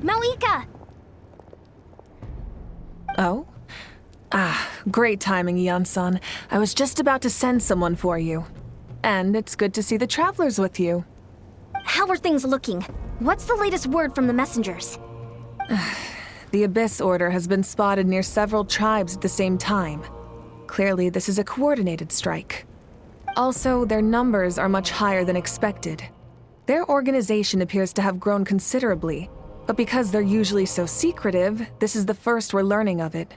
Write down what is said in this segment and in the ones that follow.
Malika! Oh? Great timing, Ian-san. I was just about to send someone for you. And it's good to see the travelers with you. How are things looking? What's the latest word from the messengers? The Abyss Order has been spotted near several tribes at the same time. Clearly, this is a coordinated strike. Also, their numbers are much higher than expected. Their organization appears to have grown considerably, but because they're usually so secretive, this is the first we're learning of it.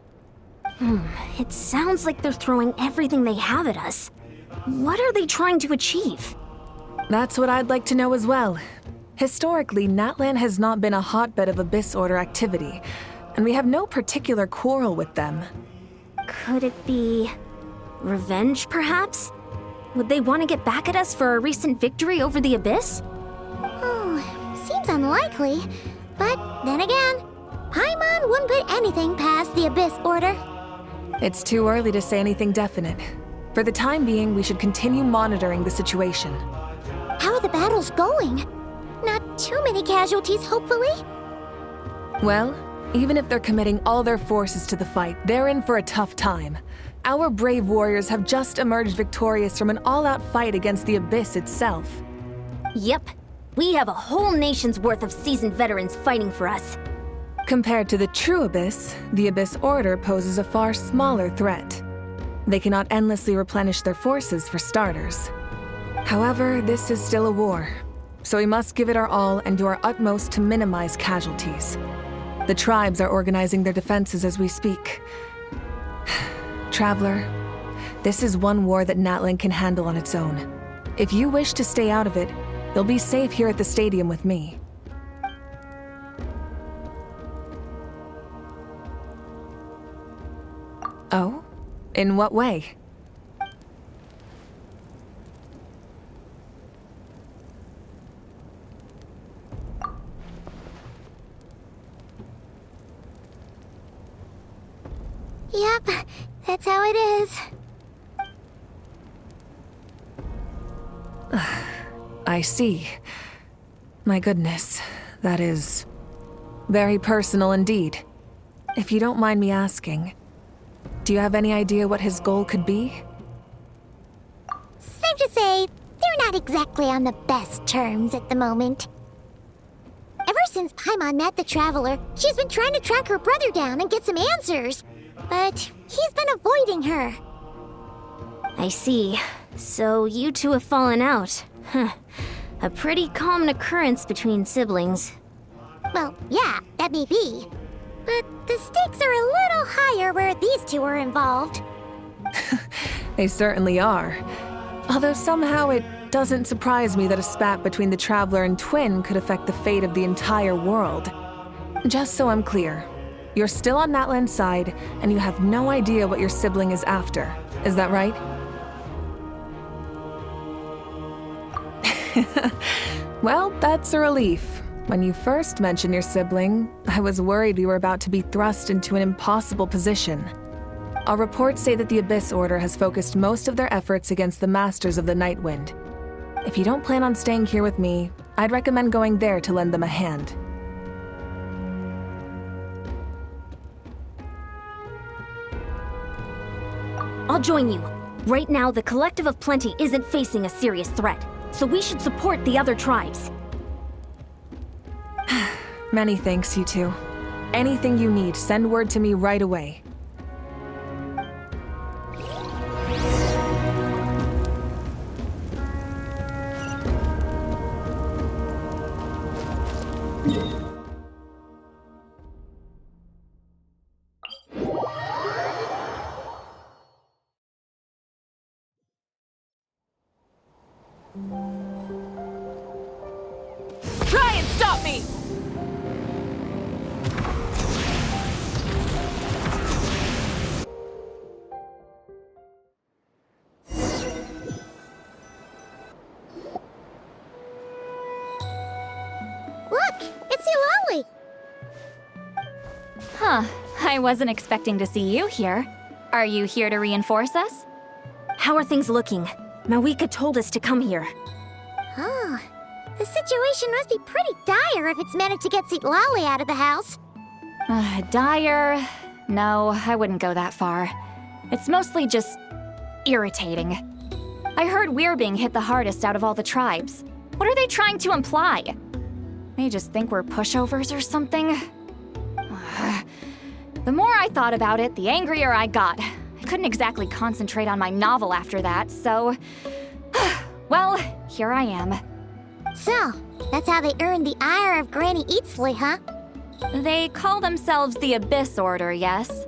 It sounds like they're throwing everything they have at us. What are they trying to achieve? That's what I'd like to know as well. Historically, Natlan has not been a hotbed of Abyss Order activity, and we have no particular quarrel with them. Could it be revenge, perhaps? Would they want to get back at us for a recent victory over the Abyss? Seems unlikely. But then again, Paimon wouldn't put anything past the Abyss Order. It's too early to say anything definite. For the time being, we should continue monitoring the situation. How are the battles going? Not too many casualties, hopefully? Well, even if they're committing all their forces to the fight, they're in for a tough time. Our brave warriors have just emerged victorious from an all-out fight against the Abyss itself. Yep. We have a whole nation's worth of seasoned veterans fighting for us. Compared to the true Abyss, the Abyss Order poses a far smaller threat. They cannot endlessly replenish their forces, for starters. However, this is still a war, so we must give it our all and do our utmost to minimize casualties. The tribes are organizing their defenses as we speak. Traveler, this is one war that Natlan can handle on its own. If you wish to stay out of it, you'll be safe here at the stadium with me. Oh? In what way? Yep, that's how it is. I see. My goodness, that is very personal indeed. If you don't mind me asking, do you have any idea what his goal could be? Safe to say, they're not exactly on the best terms at the moment. Ever since Paimon met the Traveler, she's been trying to track her brother down and get some answers. But he's been avoiding her. I see. So you two have fallen out. Huh. A pretty common occurrence between siblings. Well, yeah, that may be. But the stakes are a little higher where these two are involved. They certainly are. Although somehow it doesn't surprise me that a spat between the Traveler and Twin could affect the fate of the entire world. Just so I'm clear, you're still on Natlan's side, and you have no idea what your sibling is after. Is that right? Well, that's a relief. When you first mentioned your sibling, I was worried we were about to be thrust into an impossible position. Our reports say that the Abyss Order has focused most of their efforts against the Masters of the Nightwind. If you don't plan on staying here with me, I'd recommend going there to lend them a hand. I'll join you. Right now, the Collective of Plenty isn't facing a serious threat, so we should support the other tribes. Many thanks, you two. Anything you need, send word to me right away. Try and stop me! Look, it's Eulalie! Huh, I wasn't expecting to see you here. Are you here to reinforce us? How are things looking? Malika told us to come here. Oh, The situation must be pretty dire if it's managed to get Lolly out of the house. Dire? No, I wouldn't go that far. It's mostly just irritating. I heard we're being hit the hardest out of all the tribes. What are they trying to imply? They just think we're pushovers or something? The more I thought about it, the angrier I got. I couldn't exactly concentrate on my novel after that, so... well, here I am. So, that's how they earned the ire of Granny Eatsley, huh? They call themselves the Abyss Order, yes?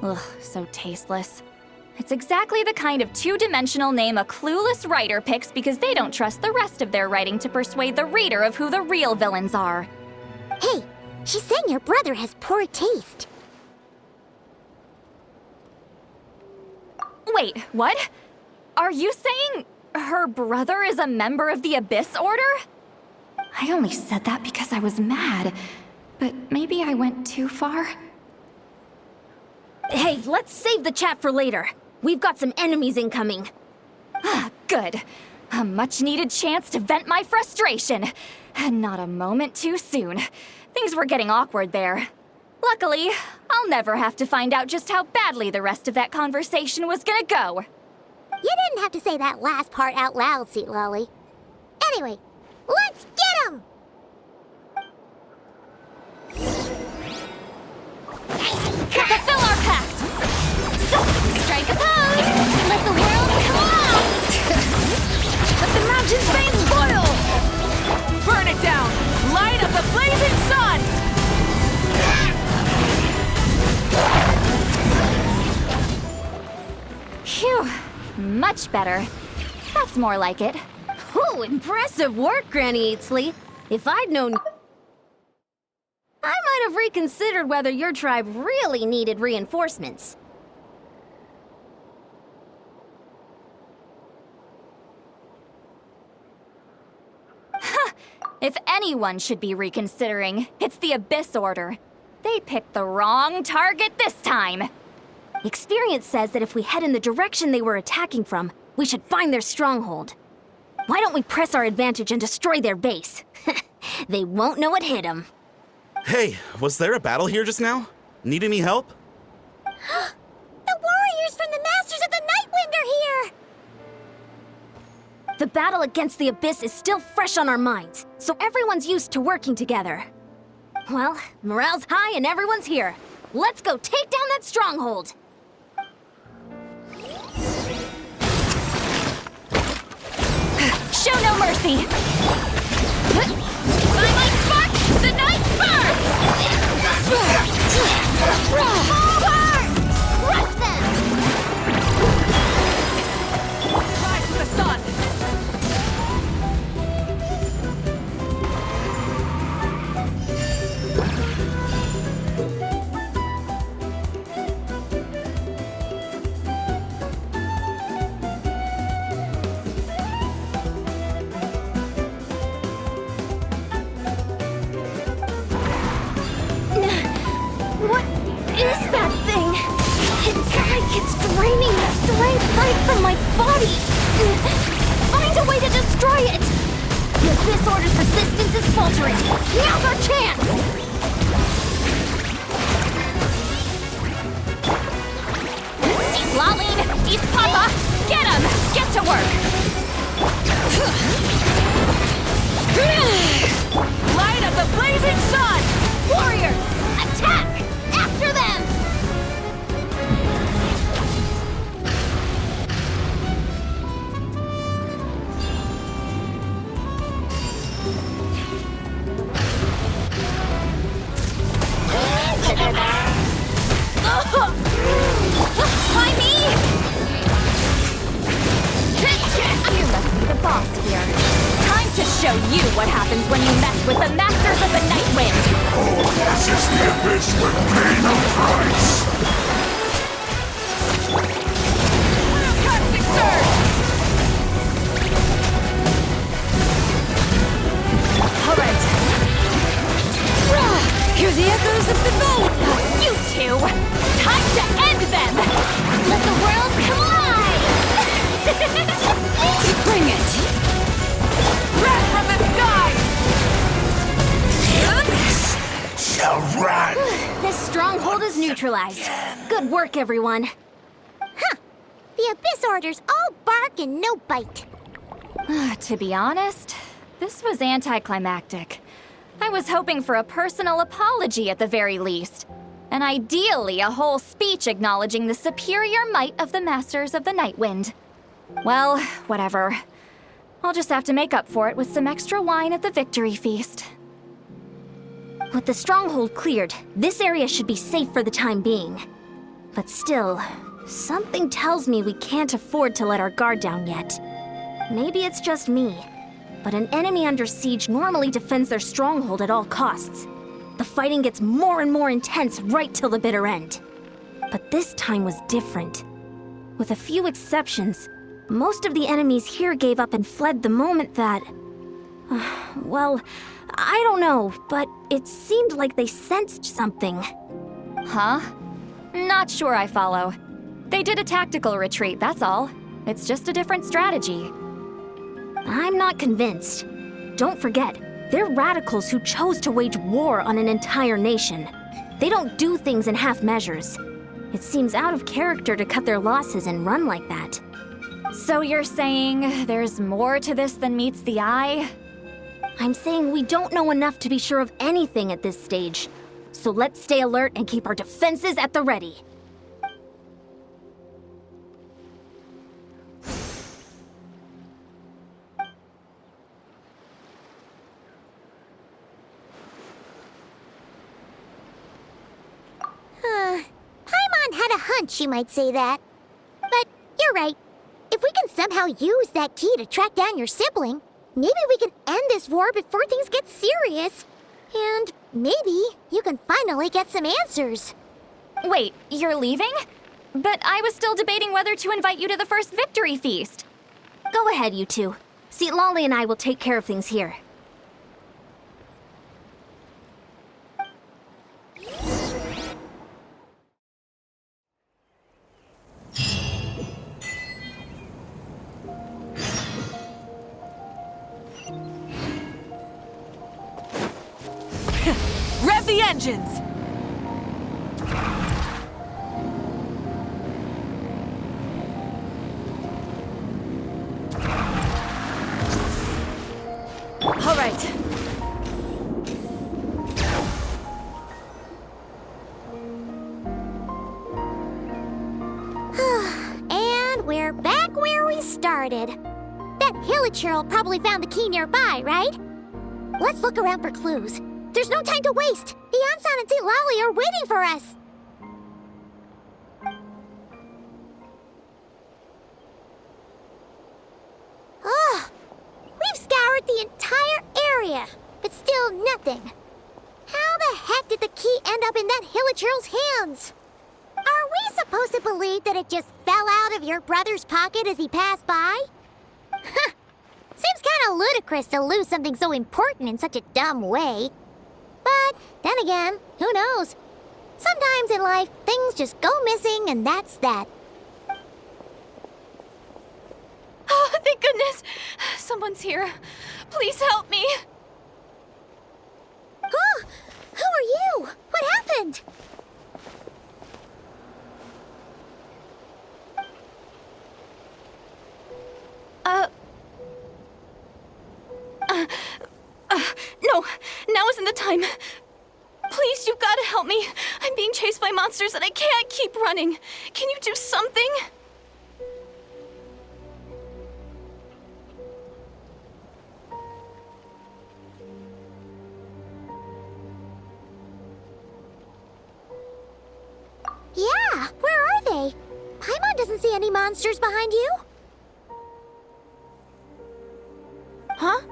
Ugh, so tasteless. It's exactly the kind of two-dimensional name a clueless writer picks because they don't trust the rest of their writing to persuade the reader of who the real villains are. Hey, she's saying your brother has poor taste. Wait, what? Are you saying her brother is a member of the Abyss Order? I only said that because I was mad, but maybe I went too far. Hey, let's save the chat for later. We've got some enemies incoming. Good. A much-needed chance to vent my frustration. And not a moment too soon. Things were getting awkward there. Luckily, I'll never have to find out just how badly the rest of that conversation was gonna go. You didn't have to say that last part out loud, Lolly. Anyway, let's get him! Fulfill our pact! So, strike a pose! Let the world come alive! Let the mountain's veins boil! Burn it down! Light up the blazing sun! Phew, much better. That's more like it. Ooh, impressive work, Granny Eatsley. If I'd known... I might have reconsidered whether your tribe really needed reinforcements. If anyone should be reconsidering, it's the Abyss Order. They picked the wrong target this time. Experience says that if we head in the direction they were attacking from, we should find their stronghold. Why don't we press our advantage and destroy their base? They won't know what hit them. Hey, was there a battle here just now? Need any help? The warriors from the Masters of the Nightwind are here! The battle against the Abyss is still fresh on our minds, so everyone's used to working together. Well, morale's high and everyone's here. Let's go take down that stronghold! Show no mercy! By my spark, the night burns! Crush them! Rise to the sun! What is that thing? It's like it's draining the strength right from my body. Find a way to destroy it! The Abyss Order's resistance is faltering. Now's our chance! Laline, East Papa, get him! Get to work! Light up the blazing sun! Warriors, attack! After them! Why me? You must be the boss here. Time to show you what happens when you mess with the Masters of the Nightwind! This is the Abyss with paying a price! Casting surge! All right. Hear the echoes of the vote! You two! Time to end them! Let the world collide! Bring it! Wrath from the sky! neutralized. Good work, everyone. Huh. The Abyss Order's all bark and no bite. To be honest, this was anticlimactic. I was hoping for a personal apology at the very least. And ideally, a whole speech acknowledging the superior might of the Masters of the Nightwind. Well, whatever. I'll just have to make up for it with some extra wine at the victory feast. With the stronghold cleared, this area should be safe for the time being. But still, something tells me we can't afford to let our guard down yet. Maybe it's just me, but an enemy under siege normally defends their stronghold at all costs. The fighting gets more and more intense right till the bitter end. But this time was different. With a few exceptions, most of the enemies here gave up and fled the moment that... well, I don't know, but it seemed like they sensed something. Huh? Not sure I follow. They did a tactical retreat, that's all. It's just a different strategy. I'm not convinced. Don't forget, they're radicals who chose to wage war on an entire nation. They don't do things in half measures. It seems out of character to cut their losses and run like that. So you're saying there's more to this than meets the eye? I'm saying we don't know enough to be sure of anything at this stage. So let's stay alert and keep our defenses at the ready. Paimon had a hunch you might say that. But you're right. If we can somehow use that key to track down your sibling, maybe we can end this war before things get serious. And maybe you can finally get some answers. Wait, you're leaving? But I was still debating whether to invite you to the first victory feast. Go ahead, you two. See, Lolly and I will take care of things here. Rev the engines! All right. And we're back where we started. That Hilichurl probably found the key nearby, right? Let's look around for clues. There's no time to waste. The Ansan and St. Lolly are waiting for us. Ugh. We've scoured the entire area, but still nothing. How the heck did the key end up in that Hilichurl's hands? Are we supposed to believe that it just fell out of your brother's pocket as he passed by? Seems kinda ludicrous to lose something so important in such a dumb way. But then again, who knows? Sometimes in life, things just go missing and that's that. Oh, thank goodness! Someone's here. Please help me! Huh? Who are you? What happened? No, now isn't the time. Please, you've got to help me. I'm being chased by monsters and I can't keep running. Can you do something? Yeah, where are they? Paimon doesn't see any monsters behind you. Huh?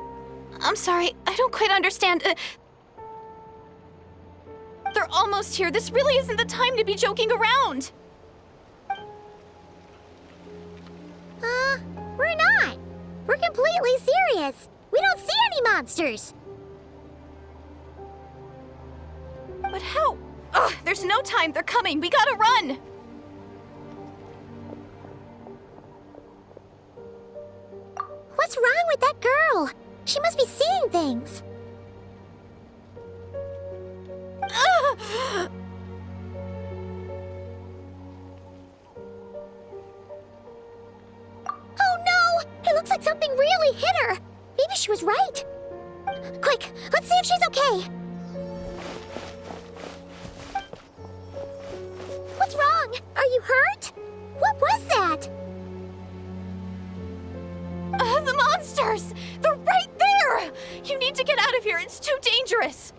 I'm sorry, I don't quite understand. They're almost here. This really isn't the time to be joking around. We're not. We're completely serious. We don't see any monsters. But how? Ugh, there's no time. They're coming. We gotta run. What's wrong with that girl? She must be seeing things. thought something really hit her. Maybe she was right. Quick, let's see if she's okay. What's wrong? Are you hurt? What was that? The monsters! They're right there! You need to get out of here. It's too dangerous.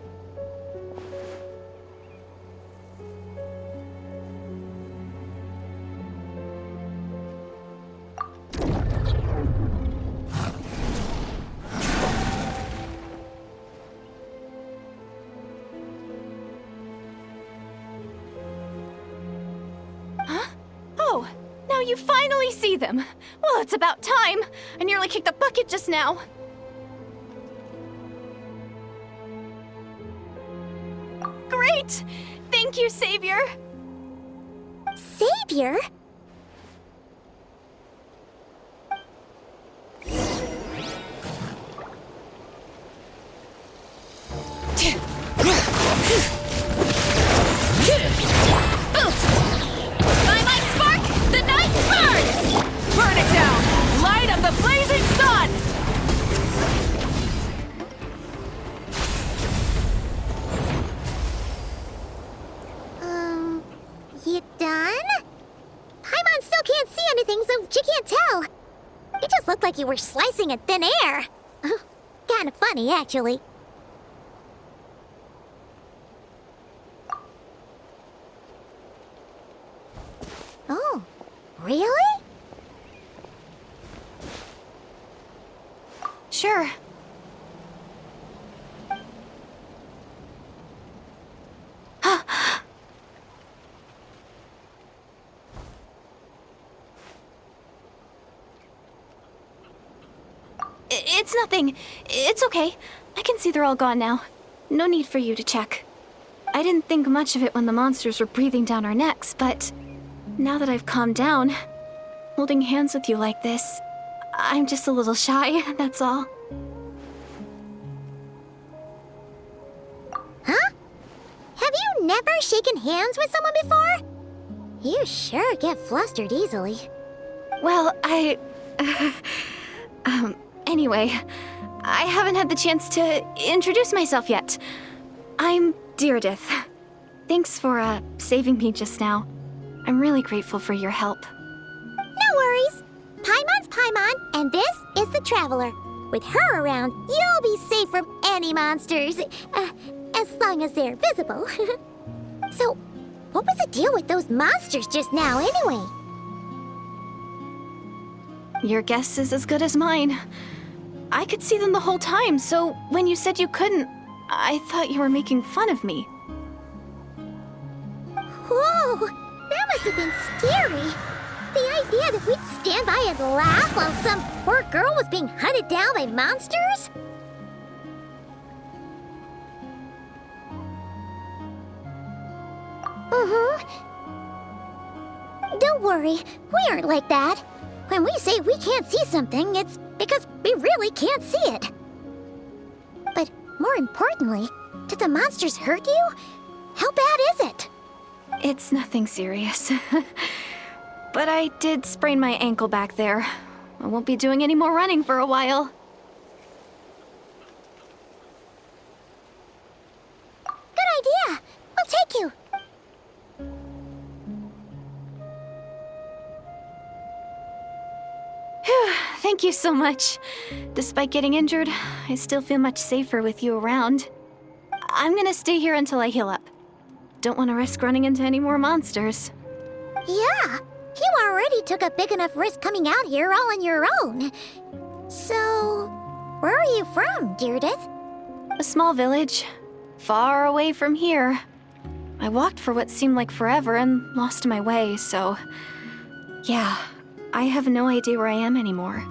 Oh, now you finally see them. Well, it's about time. I nearly kicked the bucket just now. Great! Thank you, Savior. Savior? By my spark, the night burns! Burn it down! Light of the blazing sun! You done? Paimon still can't see anything, so she can't tell. It just looked like you were slicing in thin air. Kind of funny, actually. Oh, really? Sure. It's nothing. It's okay. I can see they're all gone now. No need for you to check. I didn't think much of it when the monsters were breathing down our necks, but now that I've calmed down, holding hands with you like this, I'm just a little shy, that's all. Huh? Have you never shaken hands with someone before? You sure get flustered easily. Well, anyway, I haven't had the chance to introduce myself yet. I'm Deirdith. Thanks for, saving me just now. I'm really grateful for your help. No worries. Paimon's Paimon, and this is the Traveler. With her around, you'll be safe from any monsters. As long as they're visible. So, what was the deal with those monsters just now, anyway? Your guess is as good as mine. I could see them the whole time, so when you said you couldn't, I thought you were making fun of me. Whoa! That must have been scary. The idea that we'd stand by and laugh while some poor girl was being hunted down by monsters? Don't worry, we aren't like that. When we say we can't see something, it's because we really can't see it. But more importantly, did the monsters hurt you? How bad is it? It's nothing serious. But I did sprain my ankle back there. I won't be doing any more running for a while. Good idea! We'll take you! Thank you so much. Despite getting injured, I still feel much safer with you around. I'm gonna stay here until I heal up. Don't want to risk running into any more monsters. Yeah, you already took a big enough risk coming out here all on your own. So, where are you from, Deirdith? A small village, far away from here. I walked for what seemed like forever and lost my way, so... yeah, I have no idea where I am anymore.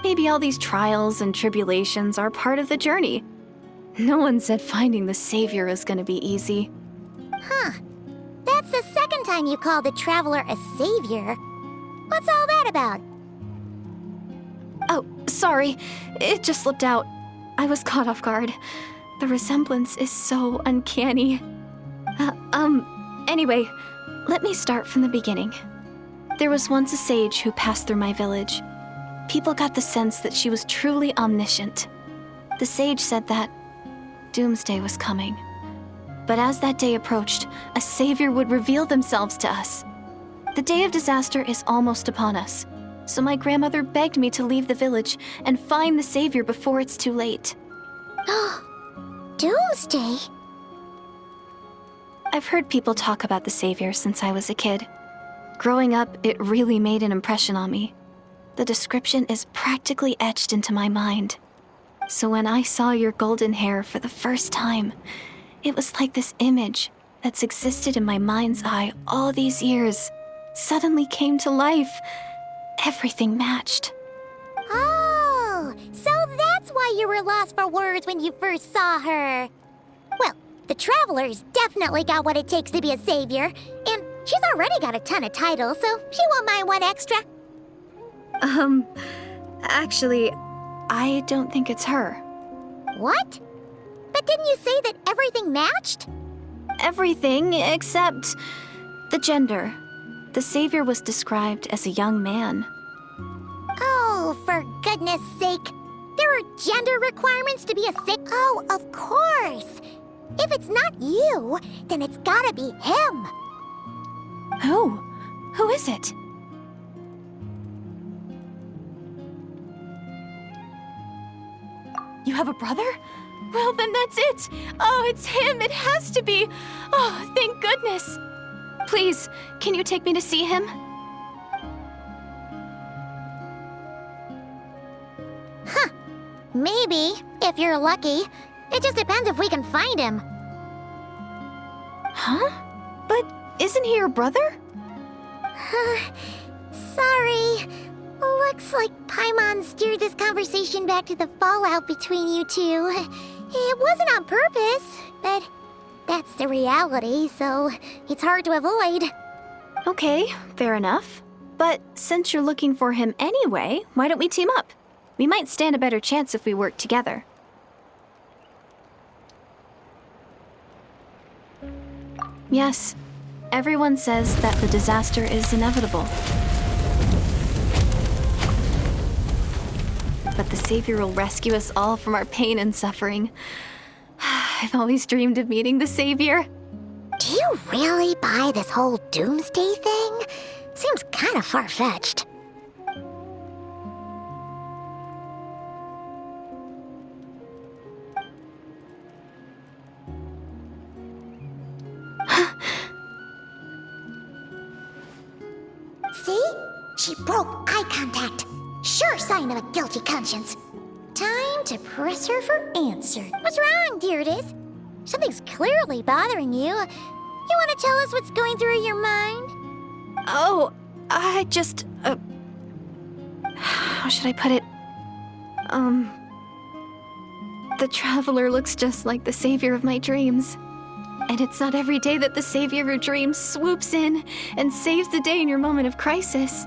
Maybe all these trials and tribulations are part of the journey. No one said finding the Savior is gonna be easy. Huh. That's the second time you called the Traveler a savior. What's all that about? Oh, sorry. It just slipped out. I was caught off guard. The resemblance is so uncanny. Anyway, let me start from the beginning. There was once a sage who passed through my village. people got the sense that she was truly omniscient. The sage said that doomsday was coming. But as that day approached, a savior would reveal themselves to us. The day of disaster is almost upon us, so my grandmother begged me to leave the village and find the savior before it's too late. Doomsday? I've heard people talk about the savior since I was a kid. Growing up, it really made an impression on me. The description is practically etched into my mind. So when I saw your golden hair for the first time, it was like this image that's existed in my mind's eye all these years suddenly came to life. Everything matched. Oh, so that's why you were lost for words when you first saw her. Well, the Traveler's definitely got what it takes to be a savior, and she's already got a ton of titles, so she won't mind one extra. Actually, I don't think it's her. What? But didn't you say that everything matched? Everything except the gender. The savior was described as a young man. Oh, for goodness sake. There are gender requirements to be a Oh, of course. If it's not you, then it's gotta be him. Who? Who is it? You have a brother? Well, then that's it. Oh, it's him. It has to be. Oh, thank goodness. Please, can you take me to see him? Maybe, if you're lucky. It just depends if we can find him. Huh? But isn't he your brother? Sorry. Looks like Paimon steered this conversation back to the fallout between you two. It wasn't on purpose, but that's the reality, so it's hard to avoid. Okay, fair enough. But since you're looking for him anyway, why don't we team up? We might stand a better chance if we work together. Yes, everyone says that the disaster is inevitable. But the Savior will rescue us all from our pain and suffering. I've always dreamed of meeting the Savior. Do you really buy this whole doomsday thing? Seems kind of far-fetched. See? She broke eye contact. Sure sign of a guilty conscience. Time to press her for answer. What's wrong, Deirdis? Something's clearly bothering you. You want to tell us what's going through your mind? Oh, I just... how should I put it? The Traveler looks just like the savior of my dreams. And it's not every day that the savior of your dreams swoops in and saves the day in your moment of crisis.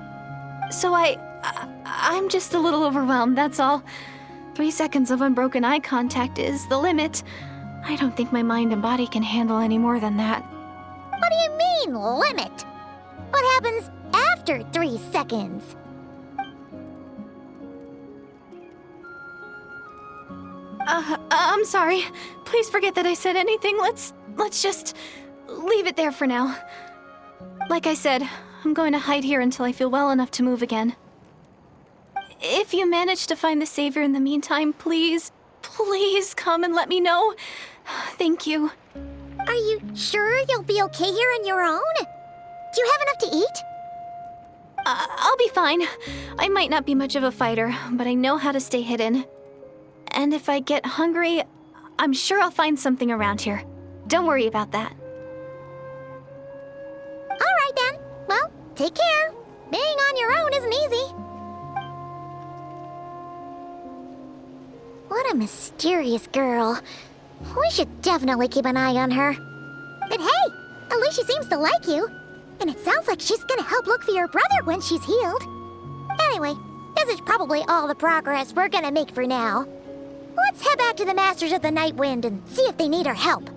So I'm just a little overwhelmed, that's all. 3 seconds of unbroken eye contact is the limit. I don't think my mind and body can handle any more than that. What do you mean, limit? What happens after 3 seconds? I'm sorry. Please forget that I said anything. Let's just leave it there for now. Like I said, I'm going to hide here until I feel well enough to move again. If you manage to find the Savior in the meantime, please come and let me know. Thank you. Are you sure you'll be okay here on your own? Do you have enough to eat? I'll be fine. I might not be much of a fighter, but I know how to stay hidden. And if I get hungry, I'm sure I'll find something around here. Don't worry about that. All right then. Well, take care. Being on your own isn't easy. What a mysterious girl. We should definitely keep an eye on her. But hey, at least she seems to like you. And it sounds like she's gonna help look for your brother when she's healed. Anyway, this is probably all the progress we're gonna make for now. Let's head back to the Masters of the Night Wind and see if they need our help.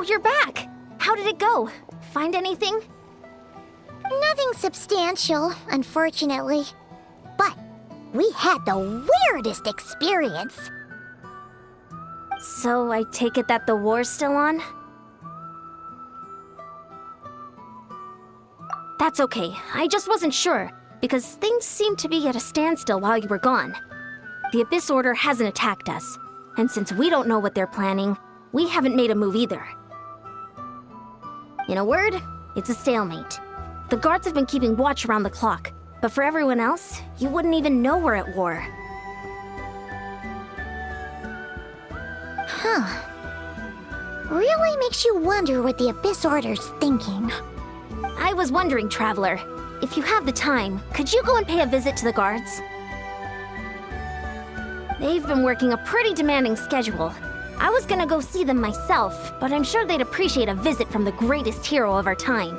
Oh, you're back! How did it go? Find anything? Nothing substantial, unfortunately. But we had the weirdest experience. So I take it that the war's still on? That's okay. I just wasn't sure, because things seemed to be at a standstill while you were gone. The Abyss Order hasn't attacked us, and since we don't know what they're planning, we haven't made a move either. In a word, it's a stalemate. The guards have been keeping watch around the clock, but for everyone else, you wouldn't even know we're at war. Huh. Really makes you wonder what the Abyss Order's thinking. I was wondering, Traveler, if you have the time, could you go and pay a visit to the guards? They've been working a pretty demanding schedule. I was gonna go see them myself, but I'm sure they'd appreciate a visit from the greatest hero of our time.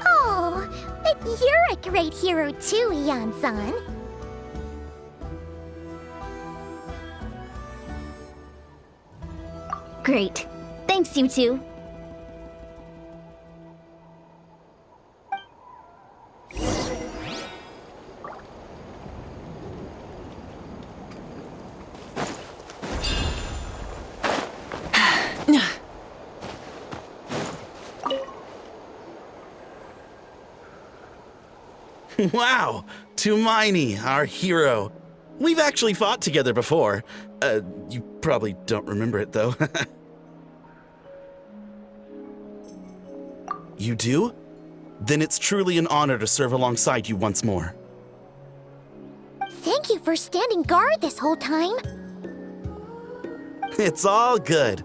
Oh, but you're a great hero too, Yan-san. Great. Thanks, you two. Wow! Tumaini, our hero. We've actually fought together before. You probably don't remember it, though. You do? Then it's truly an honor to serve alongside you once more. Thank you for standing guard this whole time. It's all good.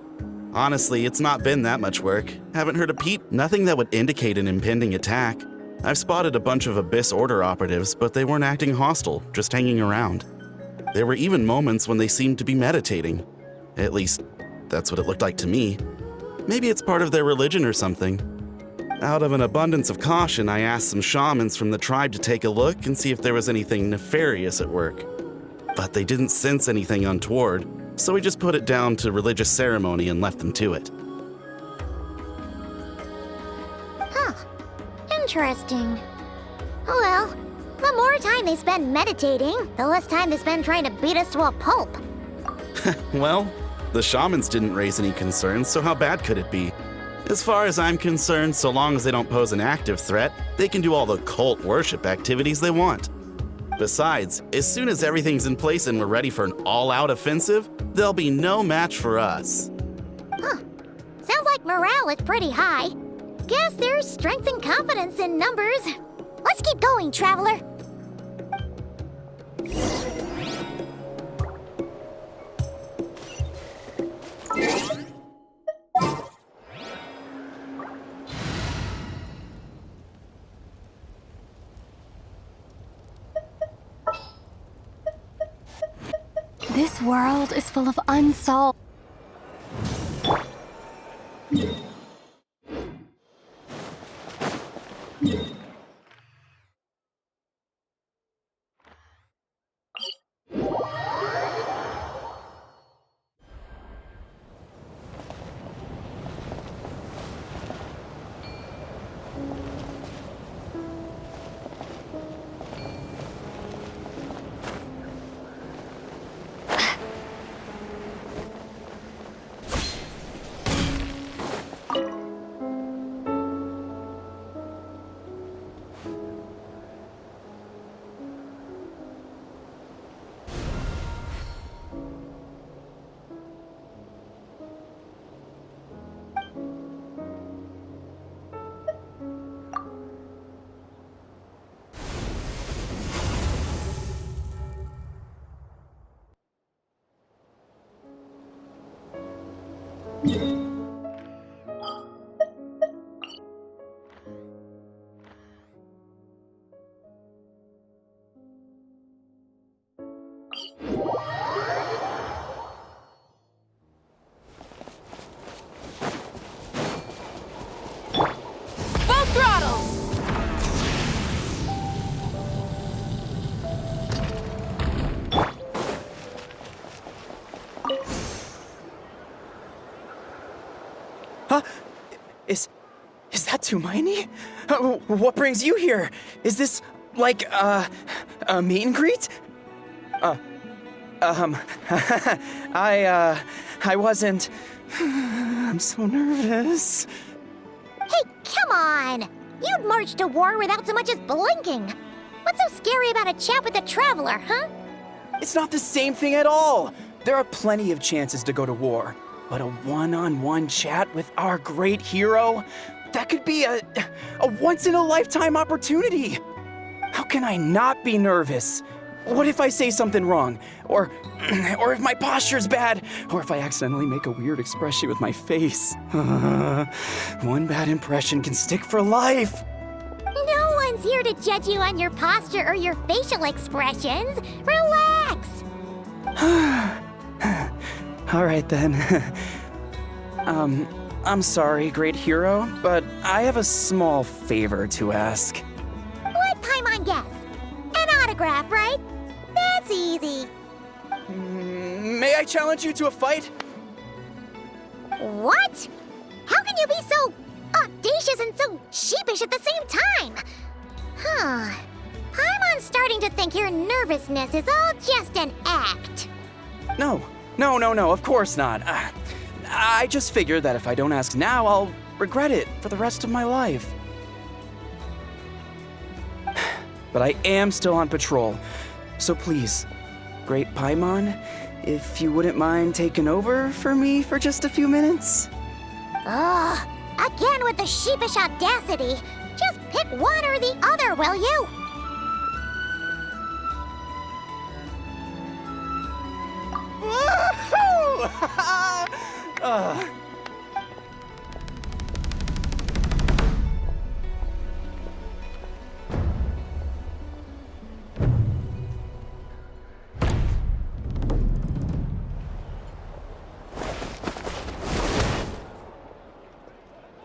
Honestly, it's not been that much work. Haven't heard a peep. Nothing that would indicate an impending attack. I've spotted a bunch of Abyss Order operatives, but they weren't acting hostile, just hanging around. There were even moments when they seemed to be meditating. At least, that's what it looked like to me. Maybe it's part of their religion or something. Out of an abundance of caution, I asked some shamans from the tribe to take a look and see if there was anything nefarious at work. But they didn't sense anything untoward, so we just put it down to religious ceremony and left them to it. Huh. Interesting. Oh well, the more time they spend meditating, the less time they spend trying to beat us to a pulp. Well, the shamans didn't raise any concerns, so how bad could it be? As far as I'm concerned, so long as they don't pose an active threat, they can do all the cult worship activities they want. Besides, as soon as everything's in place and we're ready for an all-out offensive, there'll be no match for us. Huh. Sounds like morale is pretty high. Guess there's strength and confidence in numbers. Let's keep going, Traveler. This world is full of unsolved... Is that Tumaini? What brings you here? Is this, like, a meet and greet? I wasn't... I'm so nervous. Hey, come on! You'd march to war without so much as blinking. What's so scary about a chat with a traveler, huh? It's not the same thing at all. There are plenty of chances to go to war. But a one-on-one chat with our great hero? That could be a once-in-a-lifetime opportunity. How can I not be nervous? What if I say something wrong? Or if my posture's bad? Or if I accidentally make a weird expression with my face? One bad impression can stick for life. No one's here to judge you on your posture or your facial expressions. Relax! All right then. I'm sorry, great hero, but I have a small favor to ask. Let Paimon guess. An autograph, right? That's easy. May I challenge you to a fight? What? How can you be so audacious and so sheepish at the same time? Huh. Paimon's starting to think your nervousness is all just an act. No, of course not. I just figured that if I don't ask now, I'll regret it for the rest of my life. But I am still on patrol, so please, Great Paimon, if you wouldn't mind taking over for me for just a few minutes? Ugh, again with the sheepish audacity. Just pick one or the other, will you?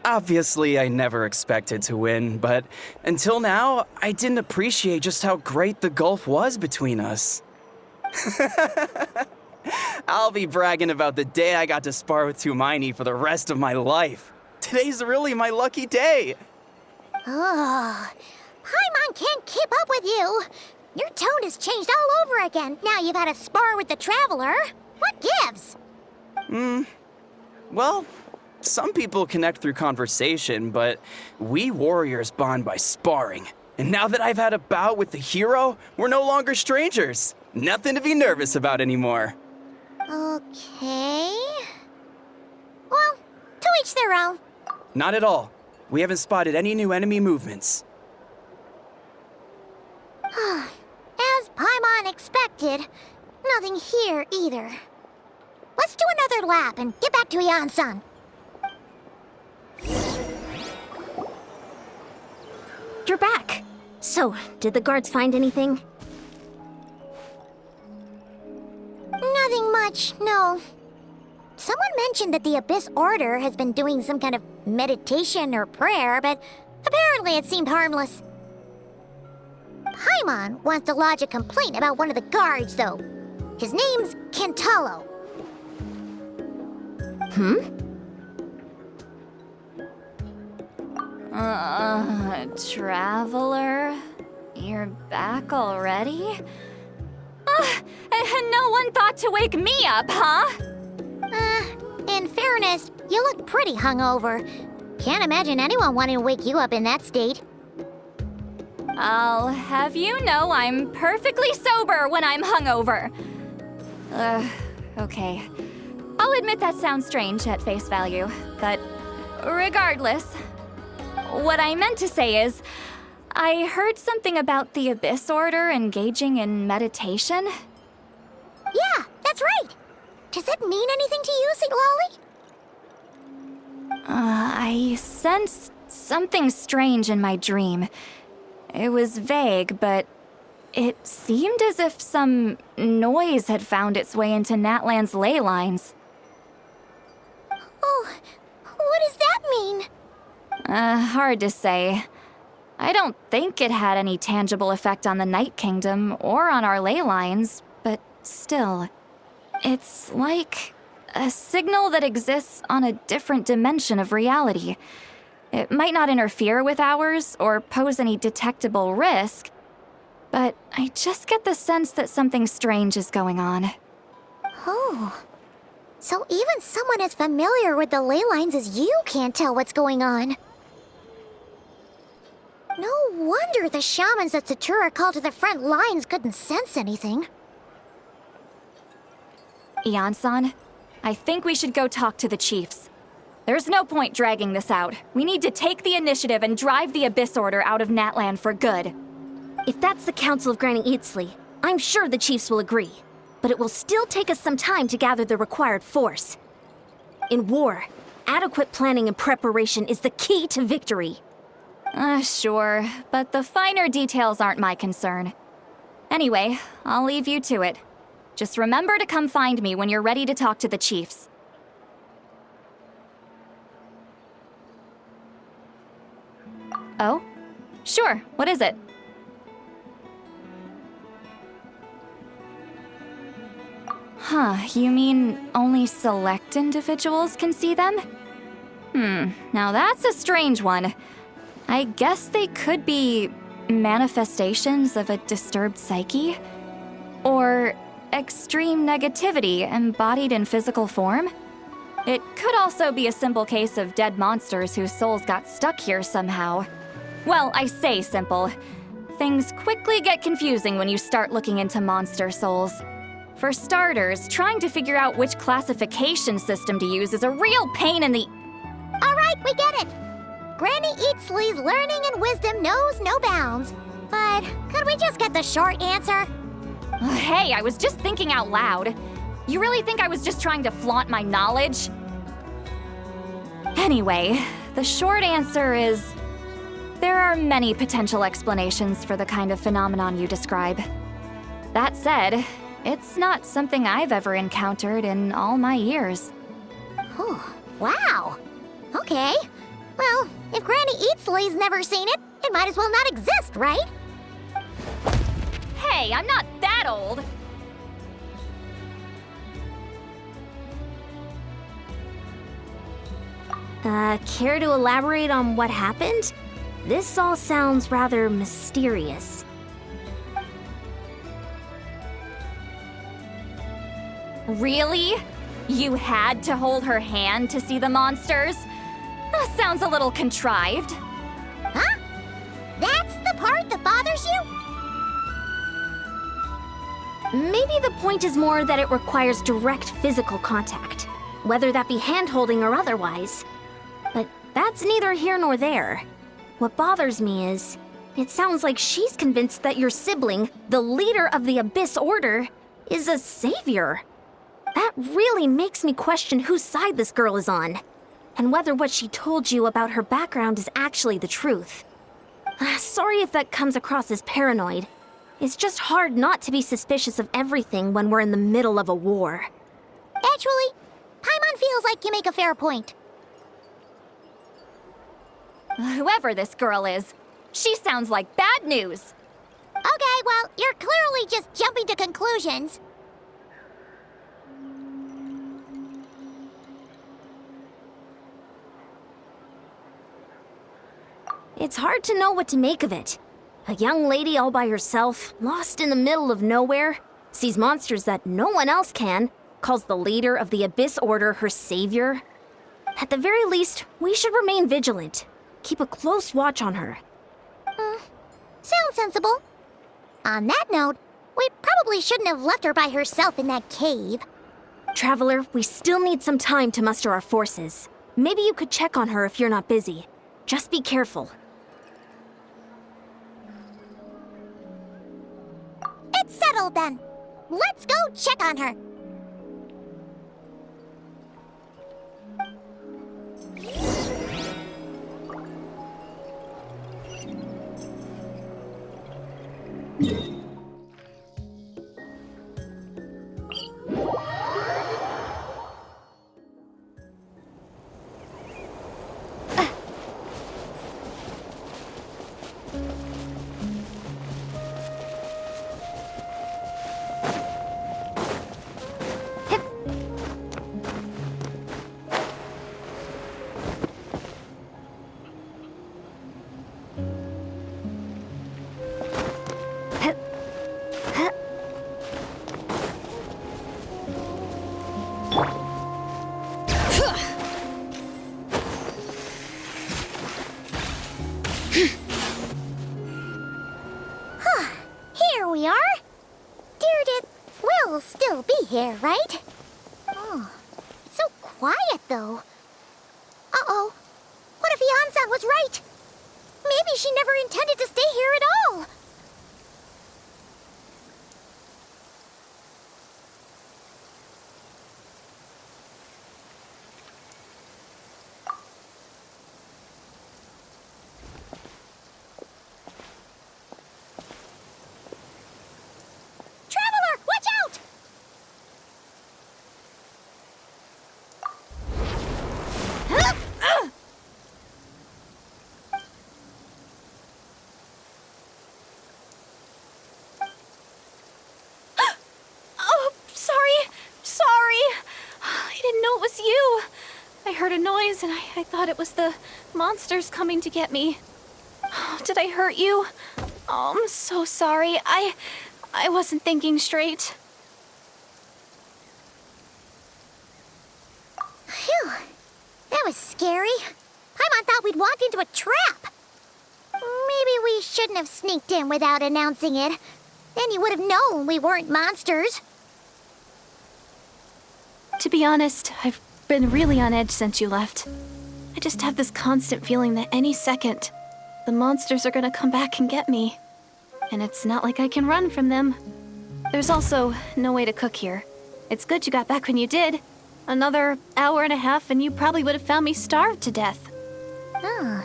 Obviously, I never expected to win, but until now, I didn't appreciate just how great the gulf was between us. I'll be bragging about the day I got to spar with Tumaini for the rest of my life. Today's really my lucky day. Oh, Paimon can't keep up with you. Your tone has changed all over again. Now you've had a spar with the Traveler. What gives? Well, some people connect through conversation, but we warriors bond by sparring. And now that I've had a bout with the hero, we're no longer strangers. Nothing to be nervous about anymore. Okay. Well, to each their own. Not at all. We haven't spotted any new enemy movements. As Paimon expected, nothing here either. Let's do another lap and get back to Yan-san. You're back. So, did the guards find anything? Nothing much, no. Someone mentioned that the Abyss Order has been doing some kind of meditation or prayer, but apparently it seemed harmless. Paimon wants to lodge a complaint about one of the guards, though. His name's Kentalo. Traveler? You're back already? And no one thought to wake me up, huh? In fairness, you look pretty hungover. Can't imagine anyone wanting to wake you up in that state. I'll have you know I'm perfectly sober when I'm hungover. Okay. I'll admit that sounds strange at face value, but regardless, what I meant to say is, I heard something about the Abyss Order engaging in meditation. Yeah, that's right. Does that mean anything to you, Siglali? I sensed something strange in my dream. It was vague, but it seemed as if some noise had found its way into Natlan's ley lines. Oh, what does that mean? Hard to say. I don't think it had any tangible effect on the Night Kingdom or on our ley lines, but still, it's like a signal that exists on a different dimension of reality. It might not interfere with ours or pose any detectable risk, but I just get the sense that something strange is going on. Oh. So even someone as familiar with the ley lines as you can't tell what's going on. No wonder the shamans that Satura called to the front lines couldn't sense anything. Ian-san, I think we should go talk to the chiefs. There's no point dragging this out. We need to take the initiative and drive the Abyss Order out of Natlan for good. If that's the Council of Granny Eatsley, I'm sure the chiefs will agree. But it will still take us some time to gather the required force. In war, adequate planning and preparation is the key to victory. Sure, but the finer details aren't my concern. Anyway, I'll leave you to it. Just remember to come find me when you're ready to talk to the chiefs. Oh? Sure, what is it? Huh, you mean only select individuals can see them? Now that's a strange one. I guess they could be manifestations of a disturbed psyche? Or extreme negativity embodied in physical form? It could also be a simple case of dead monsters whose souls got stuck here somehow. Well, I say simple. Things quickly get confusing when you start looking into monster souls. For starters, trying to figure out which classification system to use is a real pain in the... Alright, we get it! Granny Eatsley's learning and wisdom knows no bounds. But could we just get the short answer? Hey, I was just thinking out loud. You really think I was just trying to flaunt my knowledge? Anyway, the short answer is... there are many potential explanations for the kind of phenomenon you describe. That said, it's not something I've ever encountered in all my years. Oh, wow. Okay. Well, if Granny Eatsley's never seen it, it might as well not exist, right? Hey, I'm not that old! Care to elaborate on what happened? This all sounds rather mysterious. Really? You had to hold her hand to see the monsters? That sounds a little contrived. Huh? That's the part that bothers you? Maybe the point is more that it requires direct physical contact, whether that be hand-holding or otherwise. But that's neither here nor there. What bothers me is, it sounds like she's convinced that your sibling, the leader of the Abyss Order, is a savior. That really makes me question whose side this girl is on, and whether what she told you about her background is actually the truth. Sorry if that comes across as paranoid. It's just hard not to be suspicious of everything when we're in the middle of a war. Actually, Paimon feels like you make a fair point. Whoever this girl is, she sounds like bad news. Okay, well, you're clearly just jumping to conclusions. It's hard to know what to make of it. A young lady all by herself, lost in the middle of nowhere, sees monsters that no one else can, calls the leader of the Abyss Order her savior. At the very least, we should remain vigilant. Keep a close watch on her. Sounds sensible. On that note, we probably shouldn't have left her by herself in that cave. Traveler, we still need some time to muster our forces. Maybe you could check on her if you're not busy. Just be careful. It's settled then. Let's go check on her. Here we are. Deirdre will still be here, right? Oh, it's so quiet, though. Uh-oh. What if Yansan was right? Maybe she never intended to stay here at all. Traveler, watch out! Oh, sorry. I didn't know it was you. I heard a noise and I thought it was the monsters coming to get me. Oh, did I hurt you? Oh, I'm so sorry. I wasn't thinking straight. Phew. That was scary. Paimon thought we'd walked into a trap. Maybe we shouldn't have sneaked in without announcing it. Then you would have known we weren't monsters. To be honest, I've been really on edge since you left. I just have this constant feeling that any second, the monsters are gonna come back and get me. And it's not like I can run from them. There's also no way to cook here. It's good you got back when you did. Another hour and a half and you probably would have found me starved to death. Oh,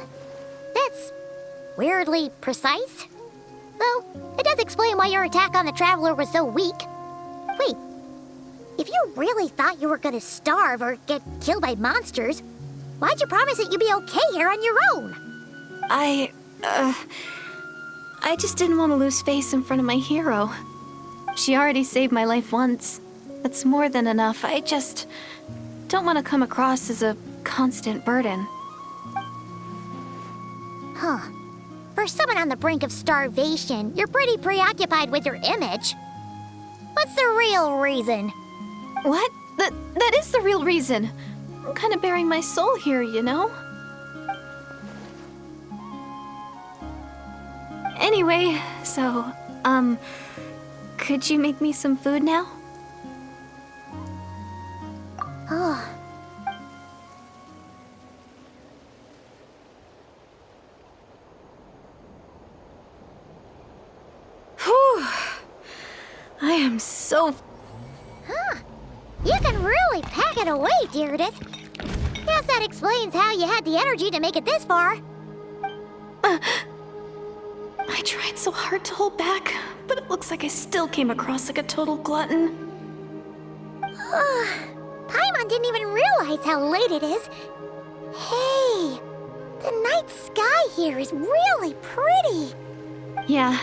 that's weirdly precise. Though, it does explain why your attack on the Traveler was so weak. Wait, if you really thought you were gonna starve or get killed by monsters, why'd you promise that you'd be okay here on your own? I just didn't want to lose face in front of my hero. She already saved my life once. That's more than enough. I just don't want to come across as a constant burden. Huh. For someone on the brink of starvation, you're pretty preoccupied with your image. What's the real reason? What? That is the real reason. I'm kind of bearing my soul here, you know? Anyway, so, could you make me some food now? Oh. Whew. I am so... Huh. You can really pack it away, Deirdre. Guess that explains how you had the energy to make it this far. I tried so hard to hold back, but it looks like I still came across like a total glutton. Paimon didn't even realize how late it is. Hey, the night sky here is really pretty. Yeah,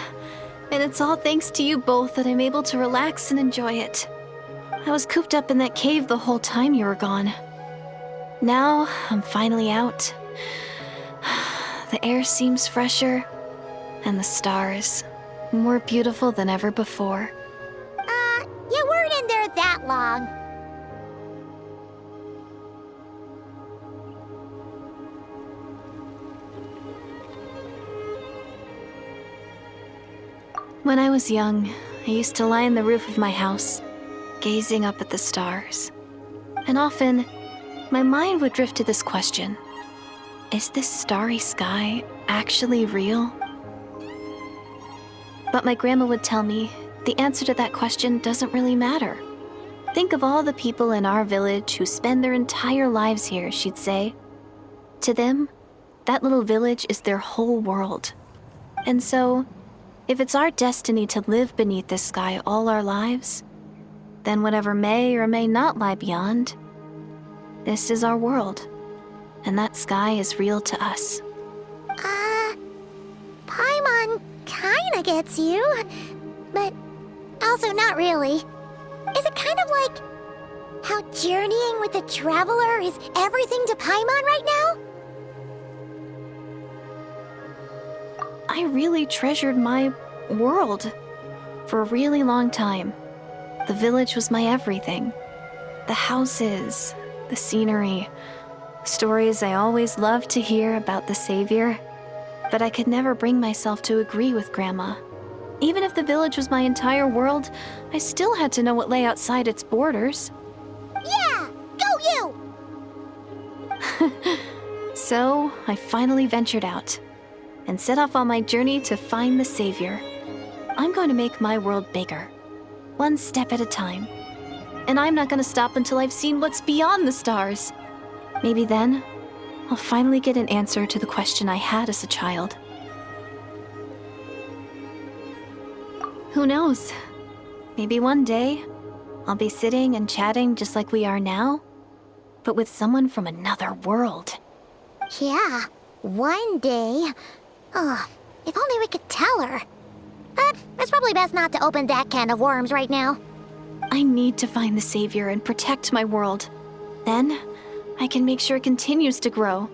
and it's all thanks to you both that I'm able to relax and enjoy it. I was cooped up in that cave the whole time you were gone. Now, I'm finally out. The air seems fresher, and the stars more beautiful than ever before. You weren't in there that long. When I was young, I used to lie on the roof of my house, gazing up at the stars. And often, my mind would drift to this question. Is this starry sky actually real? But my grandma would tell me the answer to that question doesn't really matter. Think of all the people in our village who spend their entire lives here, she'd say. To them, that little village is their whole world. And so, if it's our destiny to live beneath this sky all our lives, then whatever may or may not lie beyond, this is our world, and that sky is real to us. Paimon kinda gets you, but also not really. Is it kind of like how journeying with the Traveler is everything to Paimon right now? I really treasured my world for a really long time. The village was my everything. The houses, the scenery, stories I always loved to hear about the Savior. But I could never bring myself to agree with Grandma. Even if the village was my entire world, I still had to know what lay outside its borders. Yeah! Go you! So, I finally ventured out and set off on my journey to find the Savior. I'm going to make my world bigger, one step at a time. And I'm not going to stop until I've seen what's beyond the stars. Maybe then, I'll finally get an answer to the question I had as a child. Who knows? Maybe one day, I'll be sitting and chatting just like we are now, but with someone from another world. Yeah, one day. Oh, if only we could tell her. But it's probably best not to open that can of worms right now. I need to find the Savior and protect my world. Then, I can make sure it continues to grow.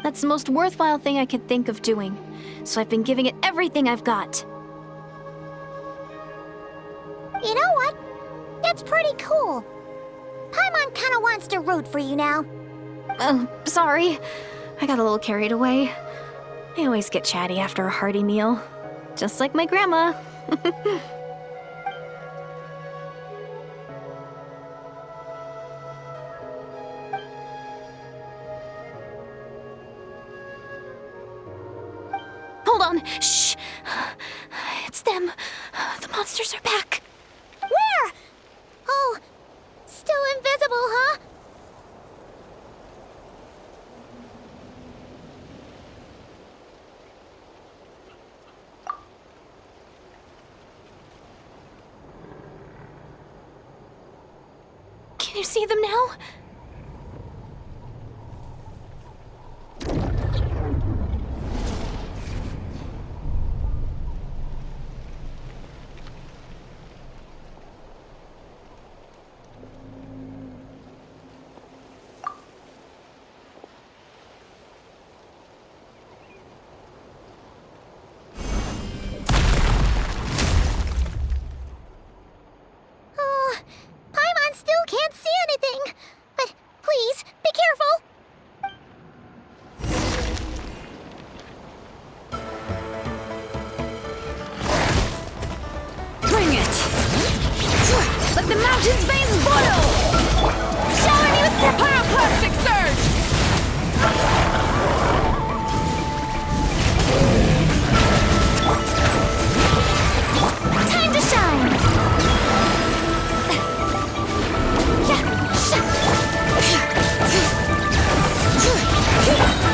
That's the most worthwhile thing I could think of doing, so I've been giving it everything I've got. You know what? That's pretty cool. Paimon kinda wants to root for you now. Oh, sorry. I got a little carried away. I always get chatty after a hearty meal. Just like my grandma. Hold on. Shh. It's them. The monsters are back. Where? Oh, still invisible, huh? Can you see them now? Paimon still can't see anything. But please, be careful. Bring it! Let the mountain's veins boil! Shower me with the pyroclastic surge! Time to shine.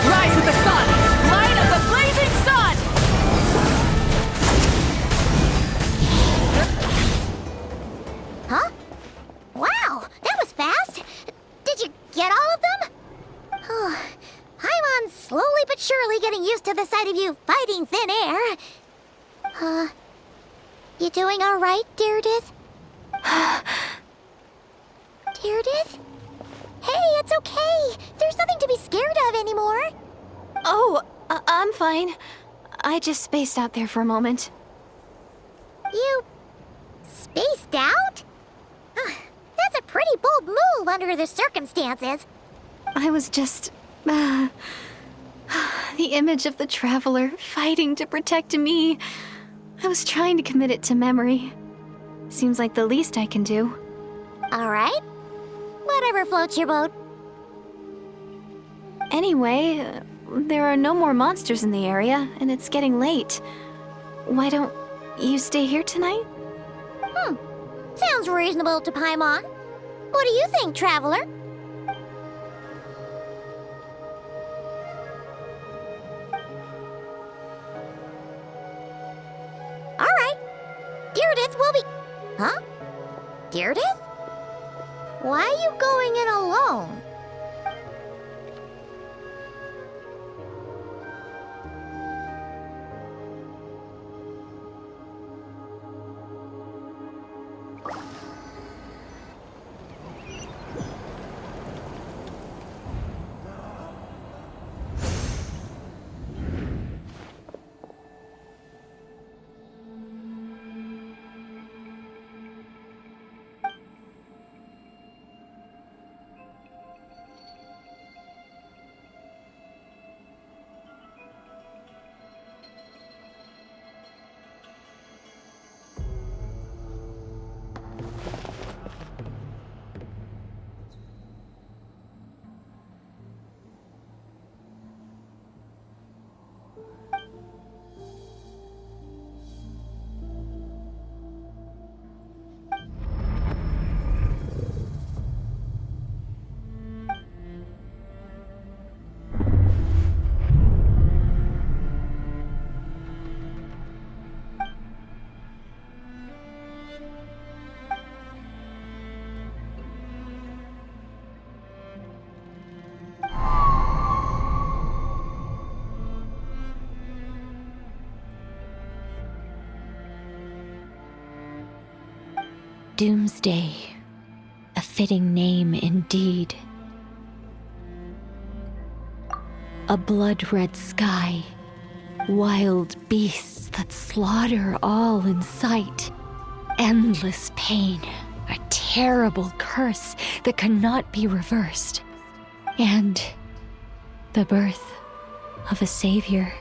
Rise with the sun! Light of the blazing sun! Huh? Wow, that was fast. Did you get all of them? Oh, Paimon's slowly but surely getting used to the sight of you fighting thin air. You doing all right, Deirdith? Deirdith? Hey, it's okay. There's nothing to be scared of anymore. Oh, I'm fine. I just spaced out there for a moment. You spaced out? That's a pretty bold move under the circumstances. I was just... the image of the Traveler fighting to protect me. I was trying to commit it to memory. Seems like the least I can do. All right. Whatever floats your boat. Anyway, there are no more monsters in the area, and it's getting late. Why don't you stay here tonight? Sounds reasonable to Paimon. What do you think, Traveler? All right. Deirdith will be... Huh? Deirdith? Why are you going in alone? Doomsday. A fitting name indeed. A blood-red sky. Wild beasts that slaughter all in sight. Endless pain. A terrible curse that cannot be reversed. And the birth of a savior.